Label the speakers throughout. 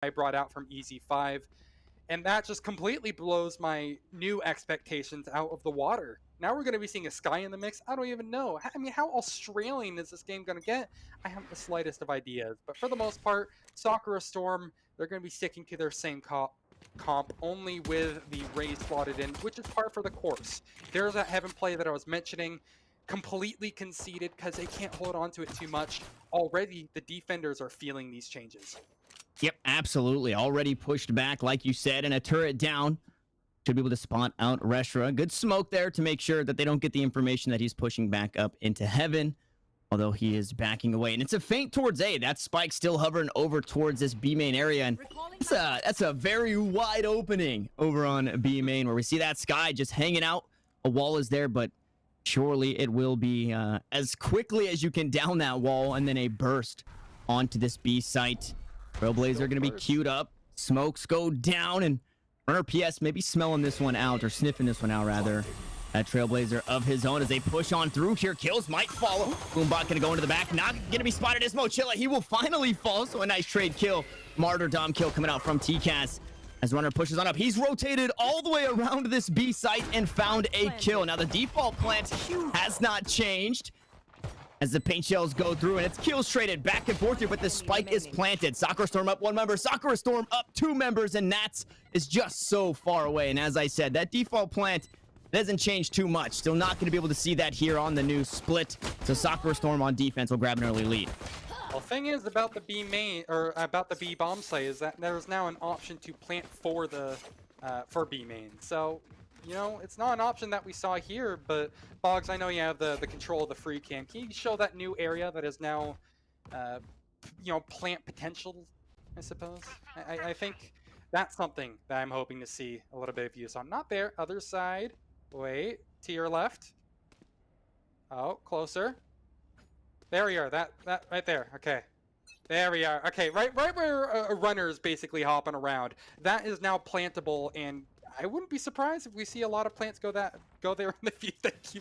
Speaker 1: I brought out from EZ5. And that just completely blows my new expectations out of the water. Now we're going to be seeing a Sky in the mix. I don't even know. I mean, how Australian is this game going to get? I haven't the slightest of ideas. But for the most part, Sakura Storm, they're going to be sticking to their same comp, only with the Rays slotted in, which is par for the course. There's that Heaven play that I was mentioning, completely conceded because they can't hold on to it too much. Already, the defenders are feeling these changes.
Speaker 2: Yep, absolutely. Already pushed back, like you said, and a turret down. Should be able to spot out Reshra. Good smoke there to make sure that they don't get the information that he's pushing back up into Heaven, although he is backing away. And it's a feint towards A. That Spike still hovering over towards this B main area, and that's a very wide opening over on B main, where we see that Sky just hanging out. A wall is there, but surely it will be as quickly as you can down that wall, and then a burst onto this B site. Trailblazer going to be queued up. Smokes go down, and Runner PS maybe smelling this one out, or sniffing this one out, rather. That Trailblazer of his own as they push on through here. Kills might follow. Boombot going to go into the back. Not going to be spotted as Mochilla. He will finally fall, so a nice trade kill. Martyrdom kill coming out from TCAS. As Runner pushes on up, he's rotated all the way around this B site and found a kill. Now, the default plant has not changed as the paint shells go through, and it's kills traded back and forth here, but the spike is planted. Sakura Storm up 1 member, Sakura Storm up 2 members, and Nats is just so far away. And as I said, that default plant doesn't change too much. Still not going to be able to see that here on the new split. So Sakura Storm on defense will grab an early lead.
Speaker 1: Well, thing is about the B main, or about the B bomb site, is that there's now an option to plant for the for B main. So, you know, it's not an option that we saw here, but Boggs, I know you have the control of the free cam. Can you show that new area that is now, you know, plant potential, I suppose? I think that's something that I'm hoping to see a little bit of use on. Not there, other side. Wait, to your left. Oh, closer. There we are, that right there, okay. There we are, okay, right where a runner is basically hopping around. That is now plantable, and I wouldn't be surprised if we see a lot of plants go there in the future. Thank you,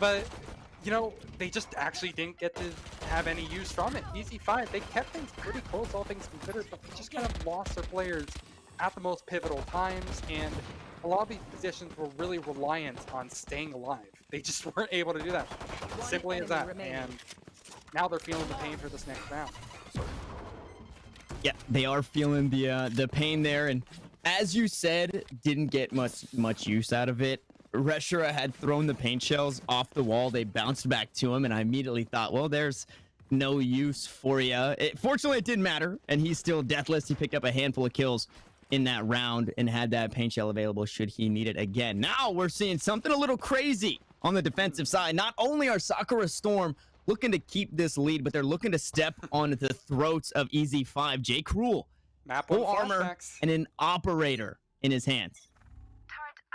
Speaker 1: but, you know, they just actually didn't get to have any use from it. EZ5, they kept things pretty close, all things considered, but they just kind of lost their players at the most pivotal times, and a lot of these positions were really reliant on staying alive. They just weren't able to do that. Simply as that. And now they're feeling the pain for this next round.
Speaker 2: Yeah, they are feeling the pain there, and as you said, didn't get much use out of it. Reshra had thrown the paint shells off the wall. They bounced back to him, and I immediately thought, well, there's no use for you. Fortunately, it didn't matter, and he's still deathless. He picked up a handful of kills in that round and had that paint shell available should he need it again. Now we're seeing something a little crazy on the defensive side. Not only are Sakura Storm looking to keep this lead, but they're looking to step on the throats of EZ5. Jay Cruel, full armor and an operator in his hands.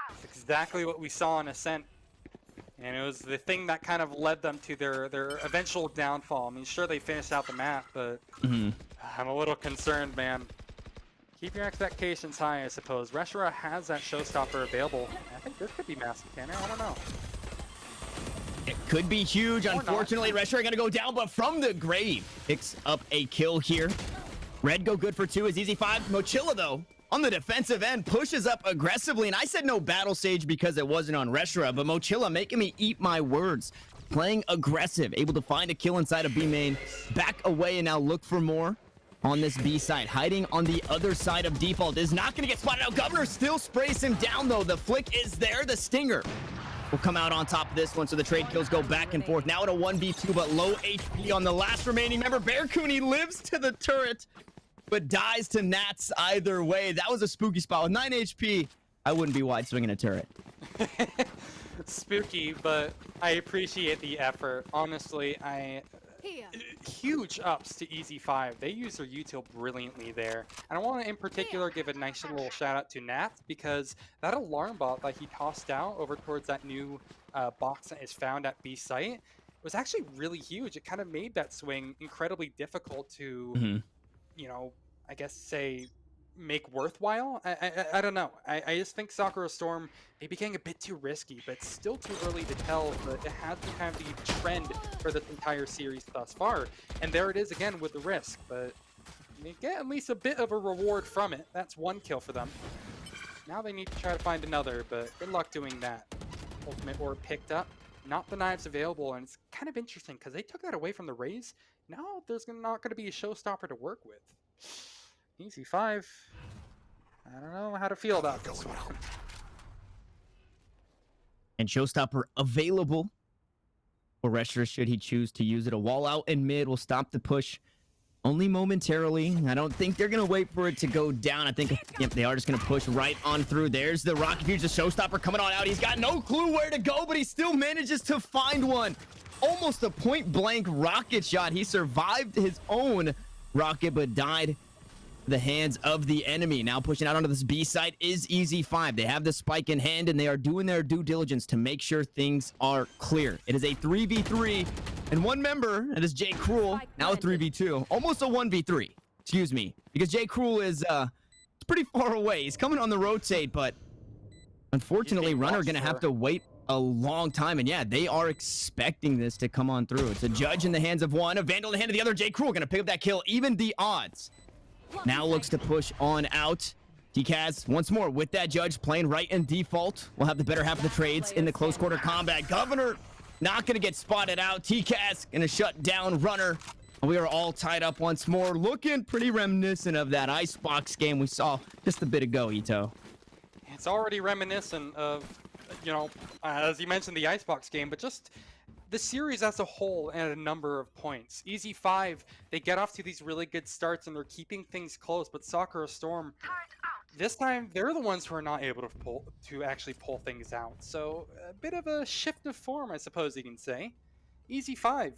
Speaker 1: That's exactly what we saw in Ascent. And it was the thing that kind of led them to their eventual downfall. I mean, sure, they finished out the map, but I'm a little concerned, man. Keep your expectations high, I suppose. Reshra has that showstopper available. I think this could be massive cannon. I don't know.
Speaker 2: It could be huge. Unfortunately, Reshra going to go down, but from the grave picks up a kill here. Red go good for 2 as EZ5. Mochilla, though, on the defensive end, pushes up aggressively. And I said no battle stage because it wasn't on Reshra, but Mochilla making me eat my words. Playing aggressive, able to find a kill inside of B main. Back away and now look for more on this B side. Hiding on the other side of default. Is not going to get spotted out. Governor still sprays him down, though. The flick is there. The stinger will come out on top of this one, so the trade kills go back and forth. Now at a 1v2, but low HP on the last remaining member. Bear Cooney lives to the turret, but dies to Nats either way. That was a spooky spot. With 9 HP, I wouldn't be wide swinging a turret.
Speaker 1: Spooky, but I appreciate the effort. Honestly, huge ups to EZ5. They use their util brilliantly there. And I want to in particular give a nice little shout out to Nats, because that alarm bot that he tossed out over towards that new box that is found at B site was actually really huge. It kind of made that swing incredibly difficult to, you know, I guess say make worthwhile. I don't know. I just think Sakura Storm, they became a bit too risky, but it's still too early to tell. But it has been kind of the trend for this entire series thus far. And there it is again with the risk. But They get at least a bit of a reward from it. That's 1 kill for them. Now they need to try to find another, but good luck doing that. Ultimate orb picked up. Not the knives available, and it's kind of interesting because they took that away from the Raze. Now there's not going to be a showstopper to work with. EZ5. I don't know how to feel about this one.
Speaker 2: And showstopper available for Restra should he choose to use it. A wall out in mid will stop the push only momentarily. I don't think they're going to wait for it to go down. I think yep, they are just going to push right on through. There's the Rocket Fuge, the showstopper coming on out. He's got no clue where to go, but he still manages to find one. Almost a point-blank rocket shot. He survived his own rocket, but died the hands of the enemy. Now pushing out onto this B site is EZ5. They have the spike in hand, and they are doing their due diligence to make sure things are clear. It is a 3v3, and one member, that is J. Cruel, now a 3v2. Almost a 1v3, excuse me, because J. Cruel is it's pretty far away. He's coming on the rotate, but unfortunately, Runner going to have to wait a long time. And yeah, they are expecting this to come on through. It's a Judge in the hands of one, a Vandal in the hand of the other. J. Cruel going to pick up that kill, even the odds. Now looks to push on out. TCAS once more with that Judge playing right in default. We'll have the better half of the trades in the close quarter combat. Governor not going to get spotted out. TCAS going to shut down Runner. We are all tied up once more. Looking pretty reminiscent of that Icebox game we saw just a bit ago, Ito.
Speaker 1: It's already reminiscent of, you know, as you mentioned, the Icebox game, but just the series as a whole at a number of points. EZ5, they get off to these really good starts and they're keeping things close, but Sakura Storm, this time they're the ones who are not able to actually pull things out. So a bit of a shift of form, I suppose you can say. EZ5.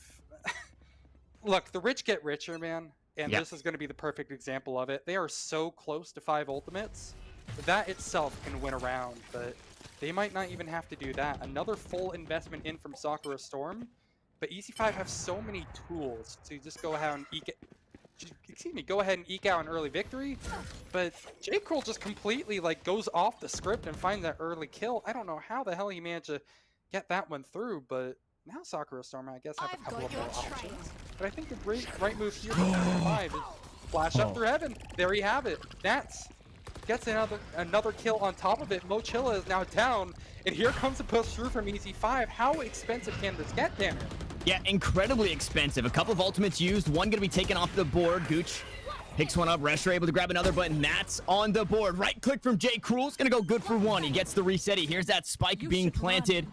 Speaker 1: Look, the rich get richer, man, and
Speaker 2: Yep.
Speaker 1: This is going to be the perfect example of it. They are so close to 5 ultimates. That itself can win a round, but they might not even have to do that. Another full investment in from Sakura Storm, but EZ5 have so many tools to just go ahead and go ahead and eke out an early victory. But J. Cruel just completely goes off the script and finds that early kill. I don't know how the hell he managed to get that one through, but now Sakura Storm, I guess, have a couple of more options. But I think the right move here for EZ5 is flash up through heaven. There you have it. That's gets another kill on top of it. Mochilla is now down, and here comes a push through from EZ5. How expensive can this get, Tanner?
Speaker 2: Yeah, incredibly expensive. A couple of ultimates used. One going to be taken off the board. Gooch picks one up. Resher able to grab another, but that's on the board. Right click from J. Cruel is going to go good for one. He gets the reset. He hears that spike being planted,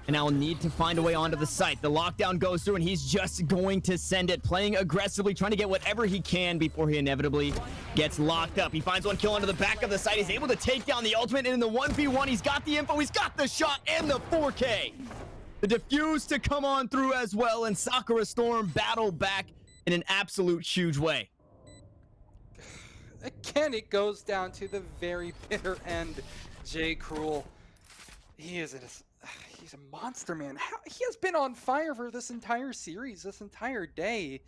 Speaker 2: and now will need to find a way onto the site. The lockdown goes through, and he's just going to send it, playing aggressively, trying to get whatever he can before he inevitably gets locked up. He finds one kill onto the back of the site. He's able to take down the ultimate, and in the 1v1, he's got the info, he's got the shot, and the 4K. The defuse to come on through as well, and Sakura Storm battle back in an absolute huge way.
Speaker 1: Again, it goes down to the very bitter end. J. Cruel, he's a monster, man. He has been on fire for this entire series, this entire day.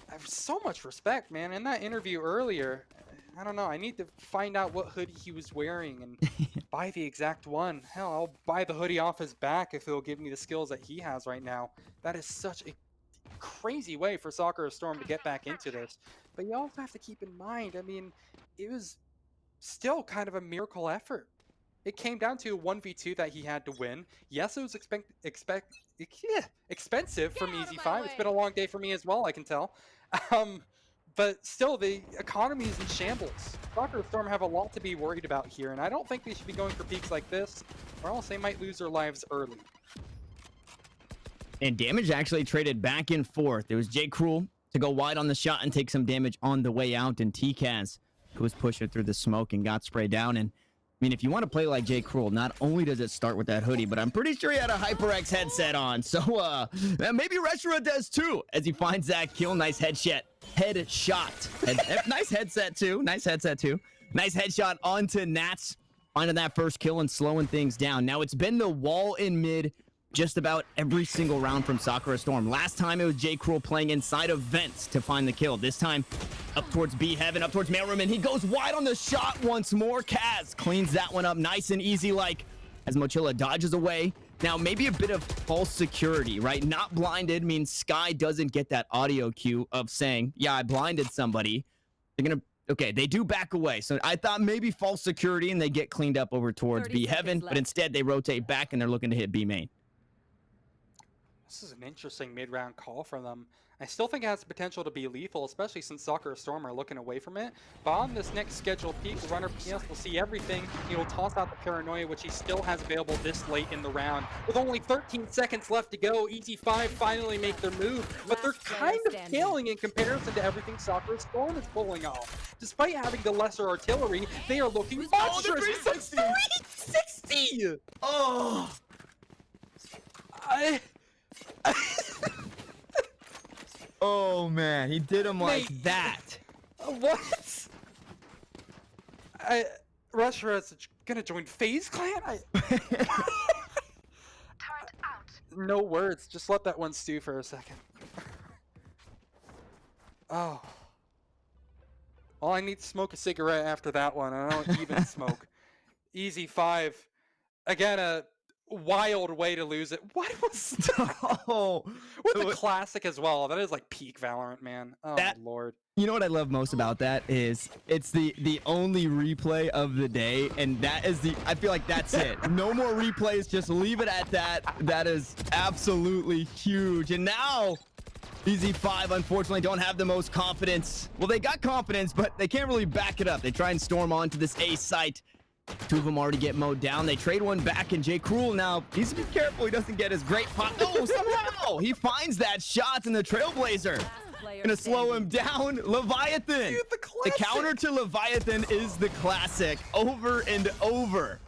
Speaker 1: I have so much respect, man. In that interview earlier, I don't know, I need to find out what hoodie he was wearing and buy the exact one. Hell, I'll buy the hoodie off his back if he'll give me the skills that he has right now. That is such a crazy way for Sakura Storm to get back into this. But you also have to keep in mind, I mean, it was still kind of a miracle effort. It came down to a 1v2 that he had to win. Yes, it was expensive from EZ5. It's been a long day for me as well, I can tell. But still, the economy is in shambles. Sakura Storm have a lot to be worried about here, and I don't think they should be going for peaks like this, or else they might lose their lives early.
Speaker 2: And damage actually traded back and forth. It was J. Cruel to go wide on the shot and take some damage on the way out, and TCAS, who was pushing through the smoke and got sprayed down. And I mean, if you want to play like J. Cruel, not only does it start with that hoodie, but I'm pretty sure he had a HyperX headset on. So maybe Reshra does too, as he finds that kill. Nice headshot. Nice headset too. Nice headshot onto Nats, finding that first kill and slowing things down. Now it's been the wall in mid just about every single round from Sakura Storm. Last time it was J. Cruel playing inside of vents to find the kill. This time up towards B heaven, up towards mailroom, and he goes wide on the shot once more. Kaz cleans that one up nice and easy, like as Mochilla dodges away, Now, maybe a bit of false security, right? Not blinded means Sky doesn't get that audio cue of saying, yeah, I blinded somebody. They're going to, okay, they do back away. So I thought maybe false security and they get cleaned up over towards
Speaker 3: 30
Speaker 2: B
Speaker 3: seconds
Speaker 2: Heaven, but
Speaker 3: left.
Speaker 2: instead they rotate back and they're looking to hit B main.
Speaker 1: This is an interesting mid-round call from them. I still think it has the potential to be lethal, especially since Sakura Storm are looking away from it. But on this next scheduled peak, the runner PS will see everything. He will toss out the Paranoia, which he still has available this late in the round. With only 13 seconds left to go, EZ5 finally make their move, but they're
Speaker 3: Last player
Speaker 1: kind of
Speaker 3: standing.
Speaker 1: failing in comparison to everything Sakura Storm is pulling off. Despite having the lesser artillery, they are looking
Speaker 2: Oh, the
Speaker 1: monstrous. 360!
Speaker 2: Oh, oh man, he did him like
Speaker 1: Mate.
Speaker 2: that.
Speaker 1: What? Russia is gonna join FaZe Clan? No words. Just let that one stew for a second. Oh. Well, I need to smoke a cigarette after that one. I don't even smoke. EZ5. Again, a wild way to lose it. What was that?
Speaker 2: Oh,
Speaker 1: With the classic as well. That is like peak Valorant, man. Oh,
Speaker 2: That-
Speaker 1: Lord.
Speaker 2: you know what I love most about that is it's the only replay of the day, and that is I feel like that's it. No more replays, just leave it at that. That is absolutely huge. And now EZ5 unfortunately don't have the most confidence. Well, they got confidence, but they can't really back it up. They try and storm onto this A site. Two of them already get mowed down. They trade one back, and J. Cruel now needs to be careful he doesn't get his great pop. Oh, somehow he finds that shot, and the Trailblazer
Speaker 3: Last player
Speaker 2: gonna slow him
Speaker 3: standing.
Speaker 2: down. Leviathan.
Speaker 1: Dude, the
Speaker 2: The
Speaker 1: classic.
Speaker 2: counter to Leviathan is the classic over and over.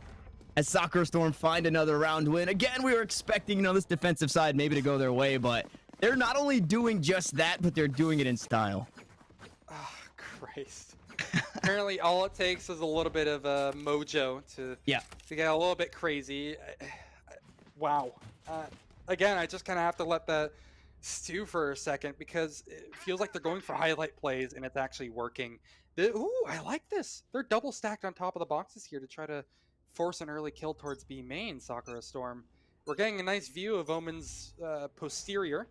Speaker 2: As Sakura Storm find another round win. Again, we were expecting, this defensive side maybe to go their way, but they're not only doing just that, but they're doing it in style.
Speaker 1: Oh, Christ. Apparently, all it takes is a little bit of mojo to
Speaker 2: Yeah.
Speaker 1: get a little bit crazy. Wow. Again, I just kind of have to let that stew for a second because it feels like they're going for highlight plays and it's actually working. Ooh, I like this. They're double stacked on top of the boxes here to try to force an early kill towards B main, Sakura Storm. We're getting a nice view of Omen's posterior.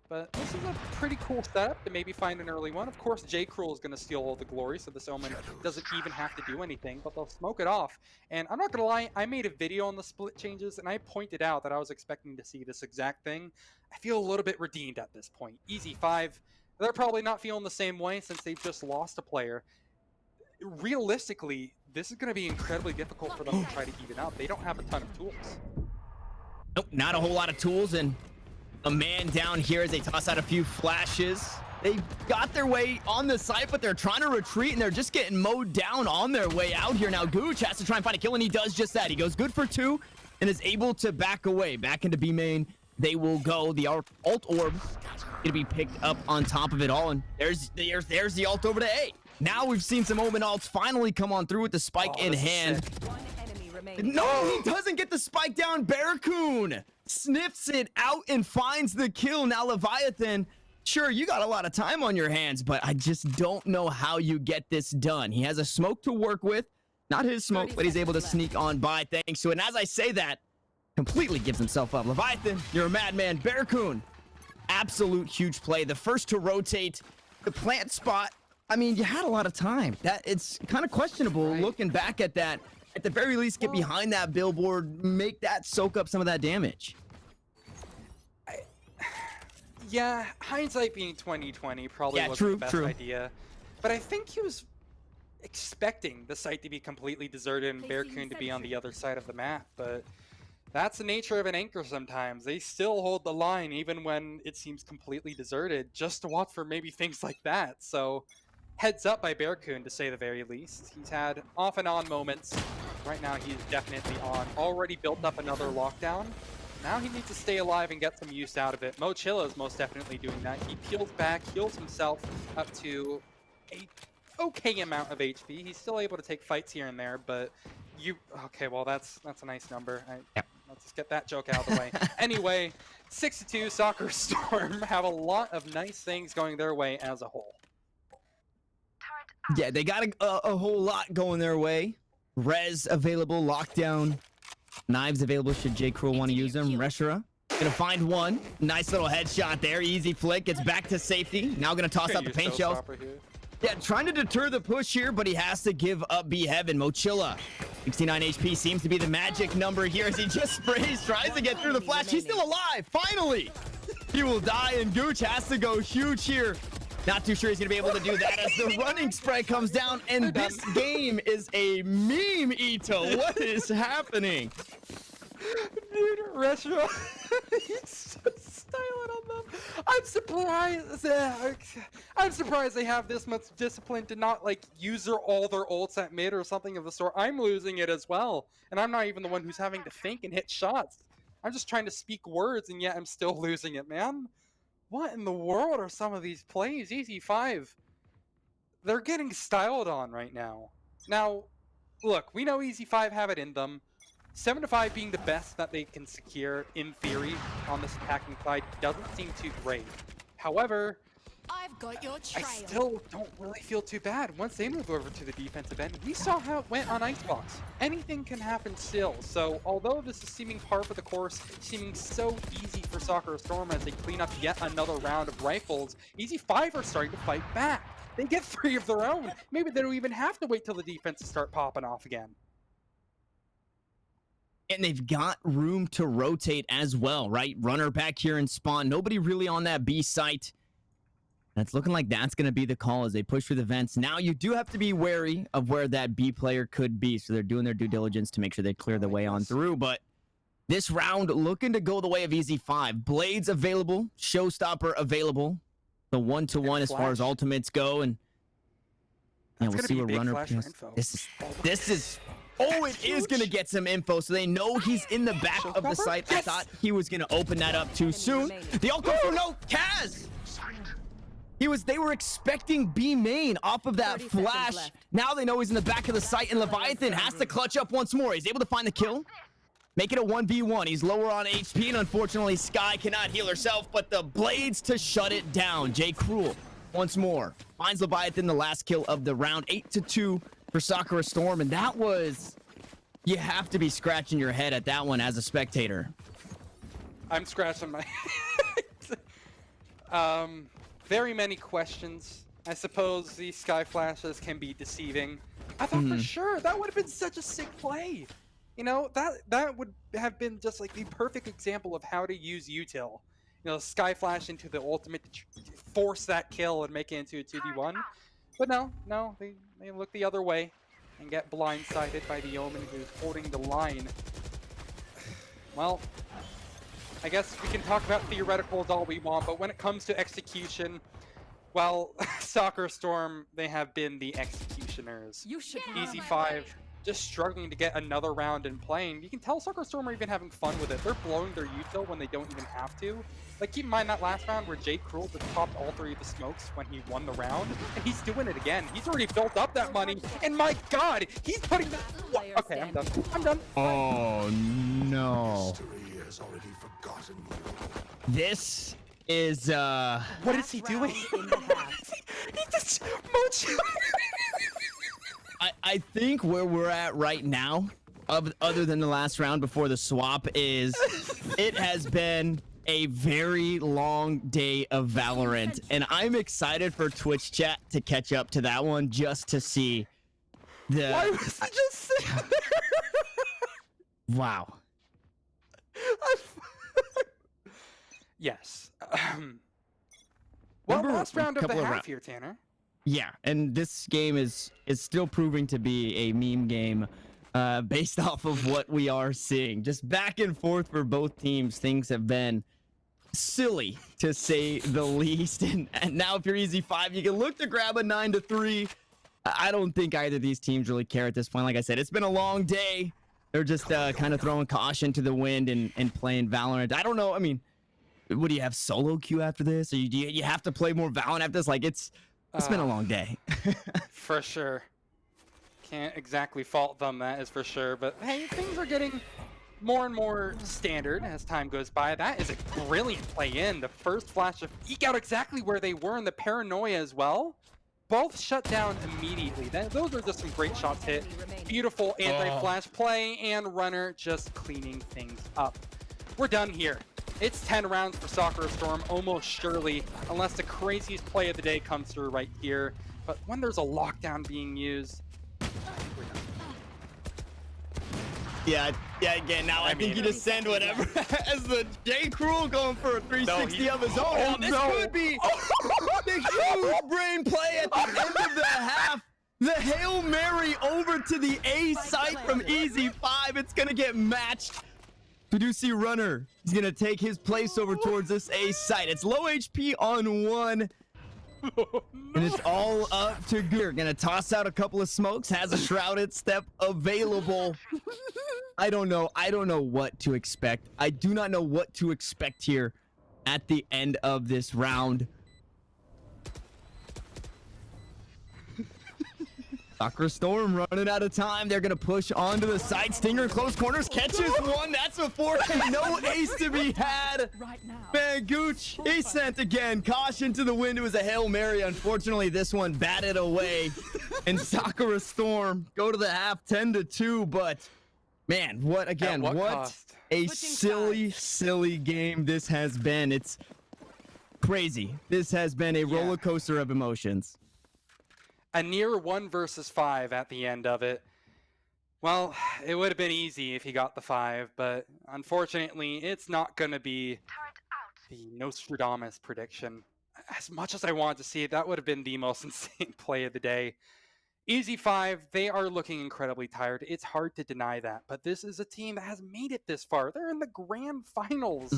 Speaker 1: But this is a pretty cool setup to maybe find an early one. Of course, J. Cruel is going to steal all the glory, so this Omen doesn't even have to do anything, but they'll smoke it off. And I'm not going to lie, I made a video on the split changes, and I pointed out that I was expecting to see this exact thing. I feel a little bit redeemed at this point. EZ5, they're probably not feeling the same way since they've just lost a player. Realistically, this is going to be incredibly difficult for them to try to even out. They don't have a ton of tools.
Speaker 2: Nope, not a whole lot of tools, and a man down here as they toss out a few flashes. They got their way on the site, but they're trying to retreat, and they're just getting mowed down on their way out here. Now, Gooch has to try and find a kill, and he does just that. He goes good for 2 and is able to back away. Back into B main, they will go. The alt orb going to be picked up on top of it all, and there's the alt over to A. Now we've seen some Omen alts finally come on through with the spike in
Speaker 1: this is
Speaker 2: hand.
Speaker 1: sick.
Speaker 3: One enemy remaining.
Speaker 2: No, he doesn't get the spike down. Barracoon sniffs it out and finds the kill. Now Leviathan, sure, you got a lot of time on your hands, but I just don't know how you get this done. He has a smoke to work with. Not his smoke,
Speaker 3: 30
Speaker 2: but he's able to
Speaker 3: seconds left.
Speaker 2: sneak on by thanks to it. And as I say that, completely gives himself up. Leviathan, you're a madman. Barracoon, absolute huge play. The first to rotate the plant spot. I mean, you had a lot of time. It's kind of questionable
Speaker 1: Right.
Speaker 2: looking back at that. At the very least, get behind that billboard, make that soak up some of that damage.
Speaker 1: Yeah, hindsight being 2020 probably
Speaker 2: Yeah,
Speaker 1: wasn't
Speaker 2: true,
Speaker 1: the best
Speaker 2: true.
Speaker 1: idea. But I think he was expecting the site to be completely deserted and
Speaker 3: Placing
Speaker 1: Barracoon to be on the
Speaker 3: sentry.
Speaker 1: other side of the map. But that's the nature of an anchor sometimes. They still hold the line even when it seems completely deserted, just to watch for maybe things like that. So heads up by Barracoon, to say the very least. He's had off and on moments. Right now he's definitely on. Already built up another lockdown. Now he needs to stay alive and get some use out of it. Mochilla is most definitely doing that. He peels back, heals himself up to a okay amount of HP. He's still able to take fights here and there, but okay, well that's a nice number.
Speaker 2: Yep.
Speaker 1: Let's just get that joke out of the way. Anyway, 6-2 Sakura Storm have a lot of nice things going their way as a whole.
Speaker 2: Yeah, they got a whole lot going their way. Res available, lockdown Knives available should J. Cruel want to use them. Reshura gonna find one. Nice little headshot there. Easy flick. Gets back to safety. Now gonna toss out the paint shells. Yeah, trying to deter the push here, but he has to give up B Heaven. Mochilla, 69 HP seems to be the magic number here as he just sprays, tries to get through the flash. He's still alive, finally. He will die, and Gooch has to go huge here. Not too sure he's gonna be able to do that as the running spray comes down, and this game is a meme, Ito. What is happening?
Speaker 1: Dude, Retro, he's just styling on them. I'm surprised they have this much discipline to not like use all their ults at mid or something of the sort. I'm losing it as well, and I'm not even the one who's having to think and hit shots. I'm just trying to speak words, and yet I'm still losing it, man. What in the world are some of these plays? EZ5, they're getting styled on right now. Now, look, we know EZ5 have it in them. 7-5 being the best that they can secure, in theory, on this attacking side doesn't seem too great. However,
Speaker 3: I've got your trail.
Speaker 1: I still don't really feel too bad. Once they move over to the defensive end, we saw how it went on Icebox. Anything can happen still. So although this is seeming par for the course, seeming so easy for Sakura Storm as they clean up yet another round of rifles, EZ5 are starting to fight back. They get 3 of their own. Maybe they don't even have to wait till the defenses start popping off again.
Speaker 2: And they've got room to rotate as well, right? Runner back here in spawn. Nobody really on that B site. And it's looking like that's going to be the call as they push through the vents. Now, you do have to be wary of where that B player could be. So they're doing their due diligence to make sure they clear the way on through. But this round looking to go the way of EZ5. Blades available. Showstopper available. The 1-to-1 as far as ultimates go. And yeah, we'll see what runner... This is... Oh, it is going to get some info, so they know he's in the back of the site. I thought he was going to open that up too soon. The ult for no, Kaz! They were expecting B main off of that flash. Now they know he's in the back of the site, and Leviathan has to clutch up once more. He's able to find the kill. Make it a 1v1. He's lower on HP, and unfortunately, Sky cannot heal herself, but the blades to shut it down. J. Cruel, once more, finds Leviathan the last kill of the round. 8-2 for Sakura Storm, and that was... You have to be scratching your head at that one as a spectator.
Speaker 1: I'm scratching my head. Very many questions. I suppose these sky flashes can be deceiving. I thought for sure that would have been such a sick play. You know, that would have been just like the perfect example of how to use util. You know, sky flash into the ultimate to force that kill and make it into a 2v1. But no, they look the other way and get blindsided by the Omen who's holding the line. Well, I guess we can talk about theoreticals all we want, but when it comes to execution, well, Sakura Storm, they have been the executioners. EZ5 just struggling to get another round in playing. You can tell Sakura Storm are even having fun with it. They're blowing their util when they don't even have to. Like, keep in mind that last round where J. Cruel just popped all 3 of the smokes when he won the round, and he's doing it again. He's already built up that money, and my god, he's putting that... Okay, I'm done. I'm done.
Speaker 2: Oh, no. This is,
Speaker 1: What is he doing? He just...
Speaker 2: I think where we're at right now, other than the last round before the swap, is it has been a very long day of Valorant, and I'm excited for Twitch chat to catch up to that one just to see the...
Speaker 1: Why was he just sitting there?
Speaker 2: Wow.
Speaker 1: Yes. Well, last round of the half here, Tanner.
Speaker 2: Yeah, and this game is still proving to be a meme game based off of what we are seeing. Just back and forth for both teams. Things have been silly, to say the least. And now if you're EZ5, you can look to grab a 9-3. I don't think either of these teams really care at this point. Like I said, it's been a long day. They're just kind of throwing caution to the wind and playing Valorant. I don't know. I mean, what do you have, solo queue after this? Or do you have to play more Valorant after this? Like, it's been a long day.
Speaker 1: For sure. Can't exactly fault them, that is for sure. But hey, things are getting more and more standard as time goes by. That is a brilliant play in. The first flash of eke out exactly where they were in the paranoia as well. both shut down immediately. Those are just some great shots hit. Beautiful anti-flash play, and Runner just cleaning things up. We're done here. It's 10 rounds for Sakura Storm, almost surely, unless the craziest play of the day comes through right here. But when there's a lockdown being used, I think we're done.
Speaker 2: Yeah, again, now I think you just send whatever as the J. Cruel going for a 360 of his own. Now, this could be the huge brain play at the end of the half. The Hail Mary over to the A site from EZ5. It's going to get matched. We do see Runner. He's going to take his place over towards this A site. It's low HP on one. And it's all up to Gear. Gonna toss out a couple of smokes. Has a shrouded step available. I don't know what to expect. I do not know what to expect here at the end of this round. Sakura Storm running out of time. They're gonna push onto the side. Stinger in close corners catches one. That's a 4K. No ace to be had.
Speaker 3: Right now.
Speaker 2: Man, Gooch, he sent again. Caution to the wind. It was a Hail Mary. Unfortunately, this one batted away. And Sakura Storm go to the half 10-2. But man, what
Speaker 1: cost?
Speaker 2: a silly game this has been. It's crazy. This has been a roller coaster of emotions.
Speaker 1: A near 1 versus 5 at the end of it. Well, it would have been easy if he got the 5, but unfortunately, it's not going to be the Nostradamus prediction. As much as I wanted to see it, that would have been the most insane play of the day. EZ5, they are looking incredibly tired. It's hard to deny that, but this is a team that has made it this far. They're in the grand finals,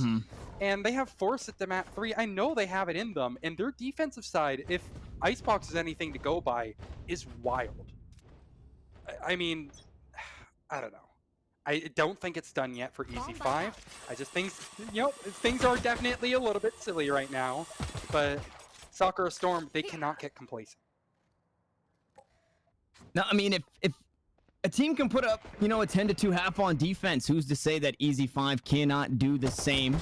Speaker 1: and they have forced at them at 3. I know they have it in them, and their defensive side, if Icebox is anything to go by, is wild. I mean, I don't know. I don't think it's done yet for EZ5. I just think, things are definitely a little bit silly right now, but Sakura Storm, they cannot get complacent.
Speaker 2: No, I mean, if a team can put up, a 10-2 half on defense, who's to say that EZ5 cannot do the same?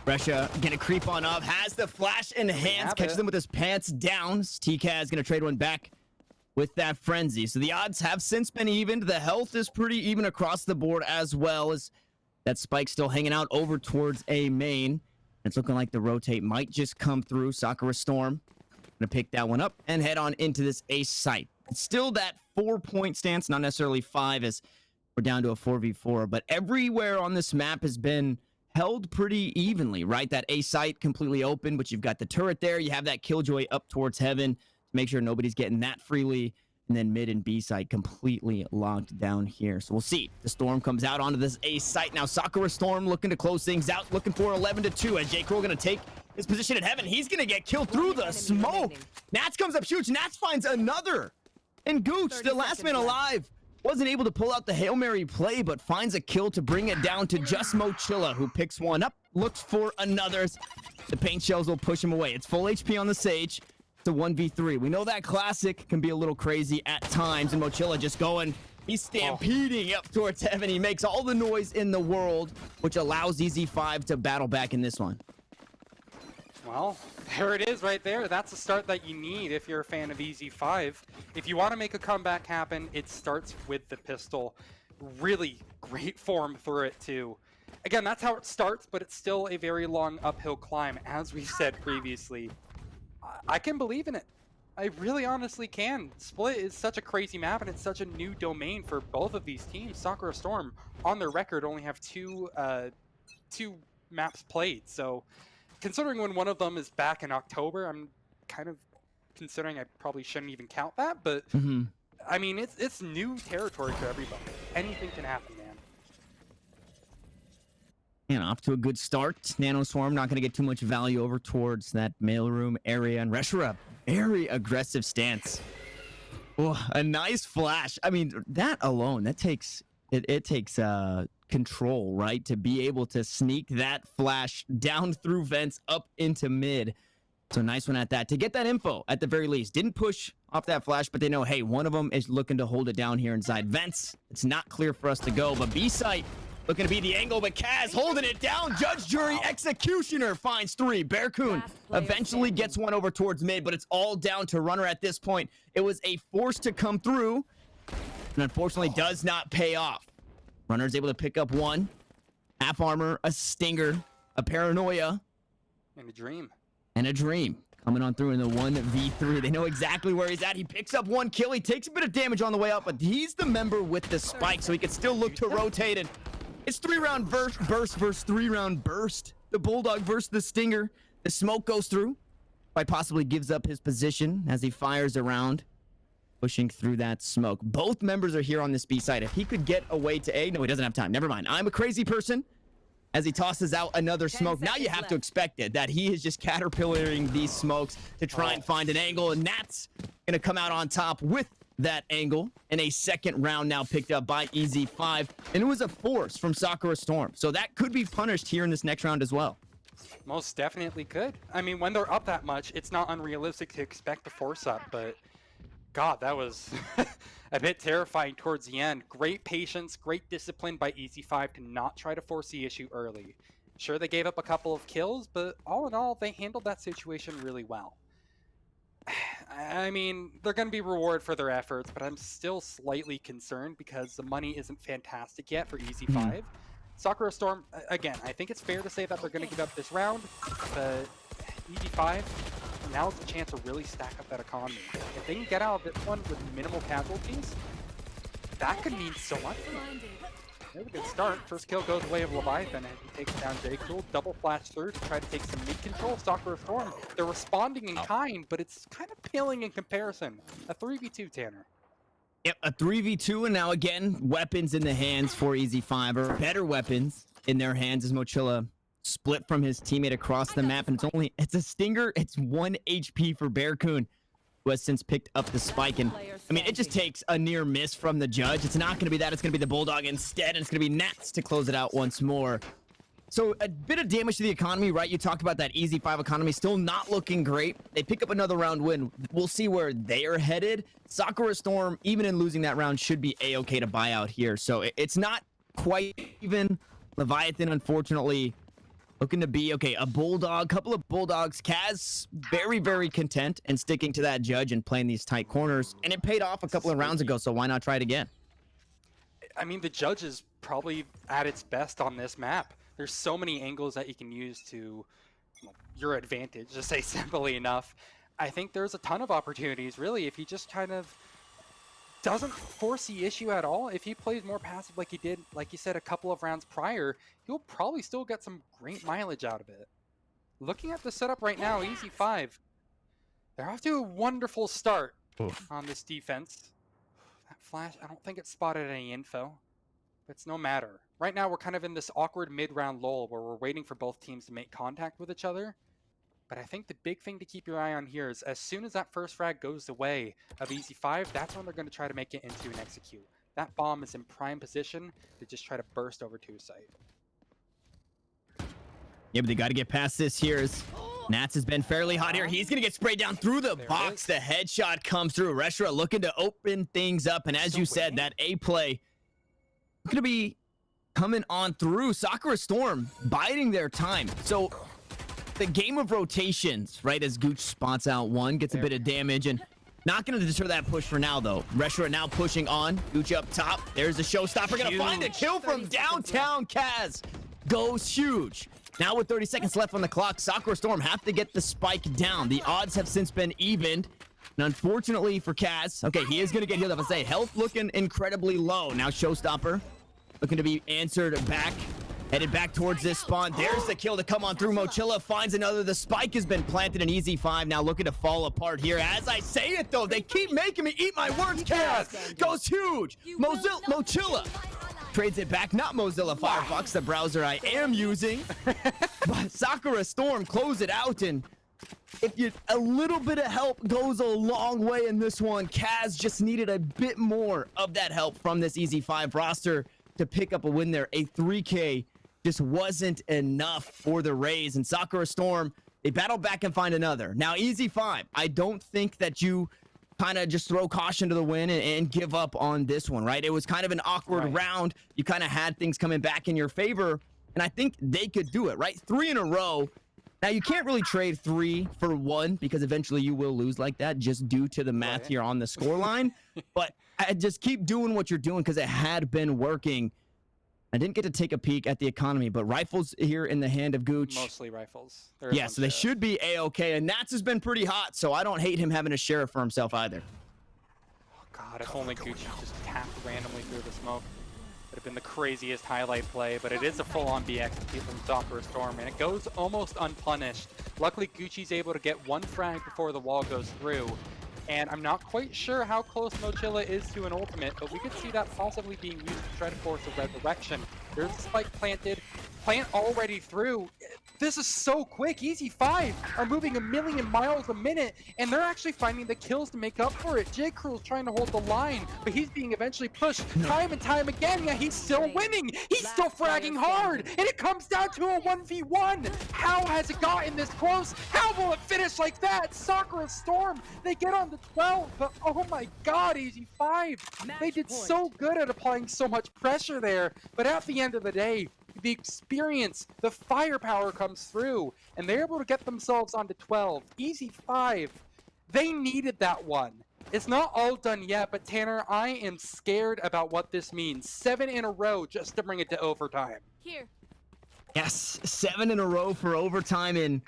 Speaker 2: Brescia gonna creep on up, has the flash in hands, catches them with his pants down. TCAS gonna trade one back with that frenzy. So the odds have since been evened. The health is pretty even across the board, as well as that spike still hanging out over towards A main. It's looking like the rotate might just come through. Sakura Storm gonna pick that one up and head on into this ace site. It's still that 4-point stance, not necessarily 5, as we're down to a 4v4, but everywhere on this map has been held pretty evenly, right? That A site completely open, but you've got the turret there. You have that Killjoy up towards heaven to make sure nobody's getting that freely. And then mid and B site completely locked down here. So we'll see. The Storm comes out onto this A site. Now Sakura Storm looking to close things out, looking for 11-2 as J. Cruel going to take his position at heaven. He's going to get killed through the smoke. Nats comes up, shoots. Nats finds another. And Gooch, the last man alive, wasn't able to pull out the Hail Mary play, but finds a kill to bring it down to just Mochilla, who picks one up, looks for another. The paint shells will push him away. It's full HP on the Sage. It's a 1v3. We know that Classic can be a little crazy at times, and Mochilla just going, he's stampeding up towards heaven. He makes all the noise in the world, which allows EZ5 to battle back in this one.
Speaker 1: Well, there it is right there. That's the start that you need if you're a fan of EZ5. If you want to make a comeback happen, it starts with the pistol. Really great form through it, too. Again, that's how it starts, but it's still a very long uphill climb, as we said previously. I can believe in it. I really honestly can. Split is such a crazy map, and it's such a new domain for both of these teams. Sakura Storm, on their record, only have two maps played, so considering when one of them is back in October, I'm kind of considering I probably shouldn't even count that, but I mean, it's new territory for everybody. Anything can happen, man.
Speaker 2: And off to a good start. Nano Swarm not going to get too much value over towards that mailroom area, and Reshra, very aggressive stance. Oh, a nice flash. I mean, that alone, that takes it takes control, right? To be able to sneak that flash down through vents up into mid. So nice one at that. To get that info, at the very least. Didn't push off that flash, but they know, hey, one of them is looking to hold it down here inside vents. It's not clear for us to go, but B site Looking to be the angle, but Kaz holding it down. Judge, jury, executioner finds 3. Bearcoon eventually gets one over towards mid, but it's all down to Runner at this point. It was a force to come through, and unfortunately does not pay off. Runner's able to pick up 1. Half armor, a stinger, a paranoia,
Speaker 1: And a dream.
Speaker 2: and a dream. Coming on through in the 1v3. They know exactly where he's at. He picks up 1 kill. He takes a bit of damage on the way up, but he's the member with the spike, so he can still look to rotate. And it's 3-round burst versus 3-round burst. The Bulldog versus the Stinger. The smoke goes through. By possibly gives up his position as he fires around, pushing through that smoke. Both members are here on this B side. If he could get away to A, no, he doesn't have time. Never mind. I'm a crazy person. As he tosses out another smoke. Now you have to expect it, that he is just caterpillaring these smokes to try and find an angle, and that's gonna come out on top with that angle. And a second round now picked up by EZ5, and it was a force from Sakura Storm, so that could be punished here in this next round as well.
Speaker 1: Most definitely could. I mean, when they're up that much, it's not unrealistic to expect the force up, but God, that was a bit terrifying towards the end. Great patience, great discipline by EZ5 to not try to force the issue early. Sure, they gave up a couple of kills, but all in all, they handled that situation really well. I mean, they're going to be rewarded for their efforts, but I'm still slightly concerned because the money isn't fantastic yet for EZ5. Sakura Storm, again, I think it's fair to say that they're going to give up this round, but EZ5, now's the chance to really stack up that economy. If they can get out of this one with minimal casualties, that could mean so much for them. There's a good start. First kill goes away of Leviathan, and he takes down J. Cool. Double flash through to try to take some mid control. Sakura Storm, they're responding in kind, but it's kind of paling in comparison. A 3v2, Tanner.
Speaker 2: Yep, a 3v2, and now again, weapons in the hands for EZ5, or better weapons in their hands as Mochilla split from his teammate across the map, and it's a stinger. It's 1 HP for Bearcoon, who has since picked up the spike. And I mean, it just takes a near miss from the judge. It's not going to be that. It's going to be the Bulldog instead, and it's going to be Nats to close it out once more. So a bit of damage to the economy, right? You talked about that EZ5 economy still not looking great. They pick up another round win. We'll see where they are headed. Sakura Storm, even in losing that round, should be A-okay to buy out here. So it's not quite even. Leviathan, unfortunately, looking to be, okay, a Bulldog, couple of Bulldogs. Kaz, very, very content and sticking to that judge and playing these tight corners. And it paid off a couple of rounds ago, so why not try it again?
Speaker 1: I mean, the judge is probably at its best on this map. There's so many angles that you can use to your advantage, to say simply enough. I think there's a ton of opportunities, really, if he just kind of doesn't force the issue at all. If he plays more passive like he did, like you said, a couple of rounds prior, he'll probably still get some great mileage out of it. Looking at the setup right now, EZ5, they're off to a wonderful start on this defense. That flash, I don't think it spotted any info, but it's no matter. Right now, we're kind of in this awkward mid-round lull where we're waiting for both teams to make contact with each other. But I think the big thing to keep your eye on here is as soon as that first frag goes away of EZ5, that's when they're going to try to make it into and execute. That bomb is in prime position to just try to burst over to site.
Speaker 2: Yeah, but they got to get past this here. As Nats has been fairly hot here. He's going to get sprayed down through the box. The headshot comes through. Reshra looking to open things up. And as you said, that A play going to be coming on through. Sakura Storm biding their time. So the game of rotations, right, as Gooch spots out one, gets a bit of damage, and not going to deter that push for now, though. Reshra now pushing on. Gooch up top. There's the showstopper. Going to find a kill from downtown. Kaz goes huge. Now with 30 seconds left on the clock, Sakura Storm have to get the spike down. The odds have since been evened. And unfortunately for Kaz, okay, he is going to get healed up. I say health looking incredibly low. Now showstopper looking to be answered back. Headed back towards this spawn. There's the kill to come on through. Mochilla finds another. The spike has been planted in EZ5. Now looking to fall apart here. As I say it, though, they keep making me eat my words. Kaz goes huge. Mochilla trades it back. Not Mozilla Firefox, the browser I am using. But Sakura Storm close it out. And a little bit of help goes a long way in this one. Kaz just needed a bit more of that help from this EZ5 roster to pick up a win there. A 3K just wasn't enough for the Rays, and Sakura Storm, they battle back and find another. Now, EZ5, I don't think that you kind of just throw caution to the wind and give up on this one, right? It was kind of an awkward round. You kind of had things coming back in your favor, and I think they could do it, right? 3 in a row. Now, you can't really trade 3 for 1 because eventually you will lose like that just due to the math here on the scoreline. But I just keep doing what you're doing because it had been working. I didn't get to take a peek at the economy, but rifles here in the hand of Gooch.
Speaker 1: Mostly rifles.
Speaker 2: Yeah, so they should be A-okay, and Nats has been pretty hot, so I don't hate him having a sheriff for himself either.
Speaker 1: Oh god, if only Gucci just tapped randomly through the smoke. Would have been the craziest highlight play, but it is a full-on BX from Sakura Storm, and it goes almost unpunished. Luckily, Gucci's able to get 1 frag before the wall goes through. And I'm not quite sure how close Mochilla is to an ultimate, but we could see that possibly being used to try to force a resurrection. There's a spike planted, plant already through. This is so quick. EZ5 are moving 1,000,000 miles a minute, and they're actually finding the kills to make up for it. J. Crew's trying to hold the line, but he's being eventually pushed time and time again. Yeah, he's still winning. He's still fragging hard, and it comes down to a 1v1. How has it gotten this close? How will it finish like that? Sakura Storm, they get on the 12, but oh my god, EZ5. They did so good at applying so much pressure there, but at the end of the day, the experience, the firepower comes through, and they're able to get themselves onto 12. EZ5, they needed that one. It's not all done yet, but Tanner, I am scared about what this means. 7 in a row just to bring it to overtime.
Speaker 3: Here.
Speaker 2: Yes, 7 in a row for overtime, and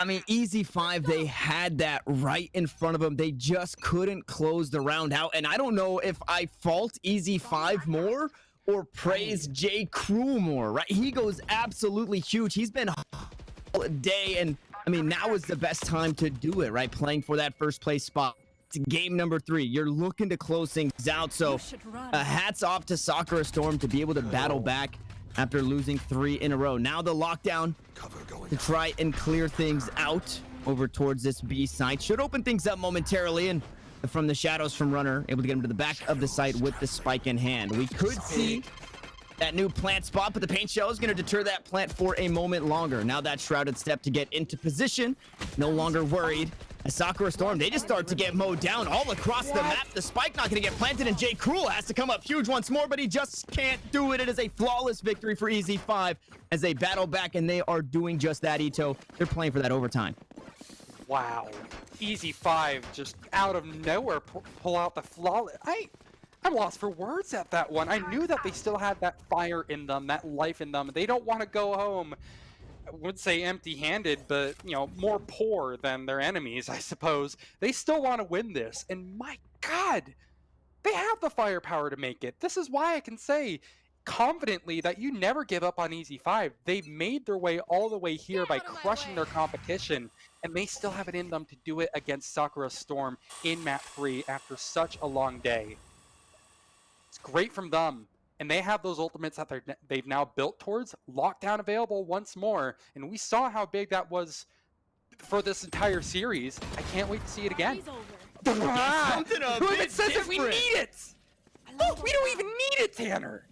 Speaker 2: I mean, EZ5, they had that right in front of them. They just couldn't close the round out, and I don't know if I fault EZ5 more or praise J. Crew more, right? He goes absolutely huge. He's been all day, and I mean, now is the best time to do it, right? Playing for that first place spot. It's game number 3. You're looking to close things out, so hats off to Sakura Storm to be able to battle back after losing 3 in a row. Now the lockdown to try and clear things out over towards this B site. Should open things up momentarily, and from the shadows from Runner, able to get him to the back of the site with the spike in hand. We could see that new plant spot, but the paint shell is going to deter that plant for a moment longer. Now that shrouded step to get into position, no longer worried. As Sakura Storm, they just start to get mowed down all across the map. The spike not going to get planted, and J. Cruel has to come up huge once more, but he just can't do it. It is a flawless victory for EZ5 as they battle back, and they are doing just that, Ito. They're playing for that overtime.
Speaker 1: Wow. EZ5 just out of nowhere pull out the flawless. I'm lost for words at that one. I knew that they still had that fire in them, that life in them. They don't want to go home, I would say empty-handed, but, you know, more poor than their enemies, I suppose. They still want to win this, and my god, they have the firepower to make it. This is why I can say confidently that you never give up on EZ5. They've made their way all the way here by crushing their competition, and they still have it in them to do it against Sakura Storm in map 3 after such a long day. It's great from them, and they have those ultimates that they've now built towards. Lockdown available once more, and we saw how big that was for this entire series. I can't wait to see it again.
Speaker 2: Something a
Speaker 1: Who even
Speaker 2: bit
Speaker 1: says if we need
Speaker 2: different.
Speaker 1: it? Oh, we don't even need it, Tanner.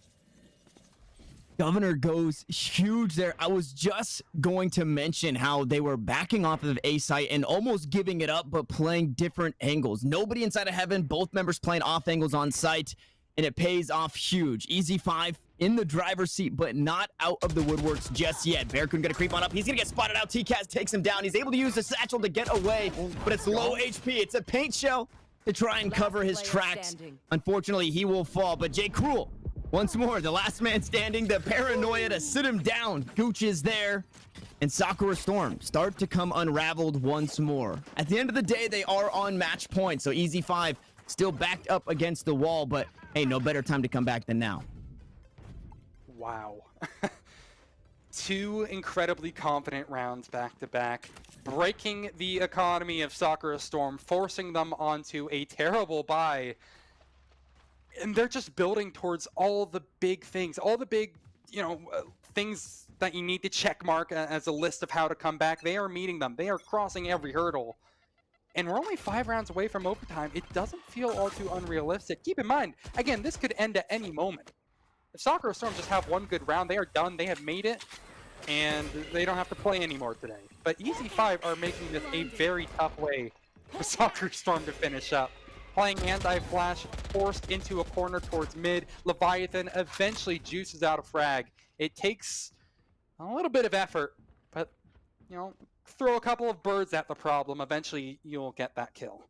Speaker 2: Governor goes huge there. I was just going to mention how they were backing off of A site and almost giving it up, but playing different angles. Nobody inside of heaven, both members playing off angles on site, and it pays off huge. EZ5 in the driver's seat, but not out of the woodworks just yet. Bearcoon gonna creep on up. He's gonna get spotted out. TCAS takes him down. He's able to use the satchel to get away, but it's low HP. It's a paint shell to try and cover his tracks. Unfortunately, he will fall, but J. Cruel, once more, the last man standing, the paranoia to sit him down. Gooch is there, and Sakura Storm start to come unraveled once more. At the end of the day, they are on match point, so EZ5 still backed up against the wall, but hey, no better time to come back than now.
Speaker 1: Wow. 2 incredibly confident rounds back to back, breaking the economy of Sakura Storm, forcing them onto a terrible bye. And they're just building towards all the big things, all the big, things that you need to check mark as a list of how to come back. They are meeting them. They are crossing every hurdle. And we're only 5 rounds away from overtime. It doesn't feel all too unrealistic. Keep in mind, again, this could end at any moment. If Sakura Storm just have one good round, they are done. They have made it, and they don't have to play anymore today. But EZ5 are making this a very tough way for Sakura Storm to finish up. playing anti-flash, forced into a corner towards mid. Leviathan eventually juices out a frag. It takes a little bit of effort, but, you know, throw a couple of birds at the problem. Eventually, you'll get that kill.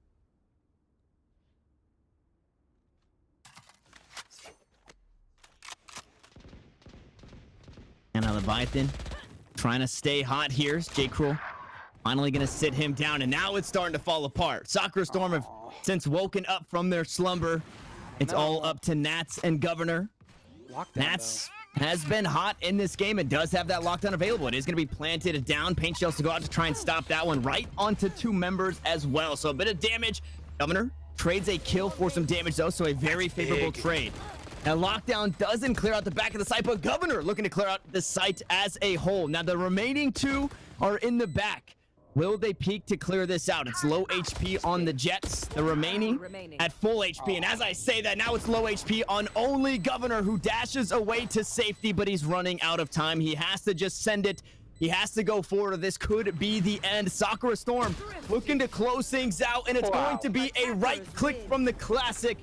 Speaker 2: And now Leviathan trying to stay hot here. J. Cruel finally going to sit him down, and now it's starting to fall apart. Sakura Storm have since woken up from their slumber. It's all up to Nats and Governor.
Speaker 1: Lockdown,
Speaker 2: Nats has been hot in this game and does have that lockdown available. It is going to be planted down. Paint shells to go out to try and stop that one right onto 2 members as well. So a bit of damage. Governor trades a kill for some damage, though, so a very favorable trade. Now, lockdown doesn't clear out the back of the site, but Governor looking to clear out the site as a whole. Now, the remaining 2 are in the back. Will they peek to clear this out? It's low HP on the Jets. The remaining at full HP. And as I say that, now it's low HP on only Governor, who dashes away to safety, but he's running out of time. He has to just send it. He has to go forward, or this could be the end. Sakura Storm looking to close things out, and it's going to be a right click from the Classic.